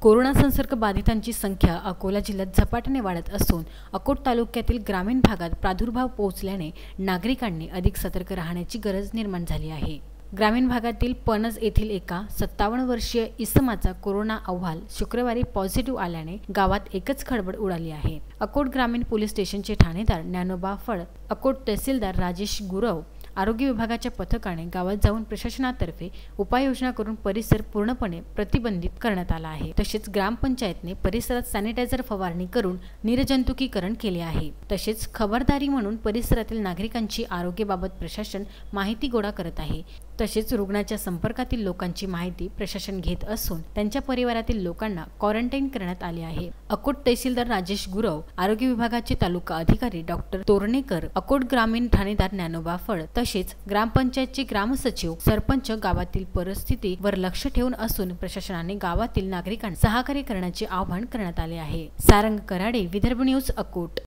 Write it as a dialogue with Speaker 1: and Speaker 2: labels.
Speaker 1: Corona संसर्ग बाधितांची संख्या अकोला जिल्ह्यात झपाट्याने वाढत असून अकोट तालुक्यातील ग्रामीण भागात प्रादुर्भाव पोहोचल्याने नागरिकांनी अधिक सतर्क राहण्याची गरज निर्माण झाली आहे। ग्रामीण भागातील पणज येथील एका 57 वर्षीय इसमाचा कोरोना अहवाल शुक्रवारी पॉझिटिव्ह आल्याने गावात एकच खळबळ उडाली आहे। अकोट ग्रामीण पोलीस स्टेशनचे ठाणेदार ज्ञानोबा फळ, अकोट तहसीलदार राजेश गुरव, आरोग्य विभागाच्या पथकाने गावात जाऊन प्रशासनातर्फे उपाययोजना करून परिसर पूर्णपणे प्रतिबंधित करण्यात आला आहे। तसेच ग्रामपंचायतने परिसरात सॅनिटायझर फवारणी करून निर्जंतुकीकरण केले आहे। तसेच खबरदारी म्हणून परिसरातील नागरिकांची आरोग्याबाबत प्रशासन माहिती गोळा करत आहे। तसेच रुग्णाच्या संपर्कातील लोकांची माहिती प्रशासन घेत असून त्यांच्या परिवारातील लोकांना क्वारंटाईन करण्यात आले आहे। अकोट तहसीलदार राजेश गुरव, आरोग्य विभागाचे तालुका अधिकारी डॉक्टर तोरणेकर, अकोट ग्रामीण ठाणेदार ज्ञानोबा फळ तसेच ग्रामपंचायतचे ग्रामसचिव, सरपंच गावातील परिस्थितीवर लक्ष ठेवून असून प्रशासनाने गावातील नागरिकांना सहकार्य करण्याचे आवाहन करण्यात आले आहे। सारंग कराडे, विदर्भ न्यूज, अकोट।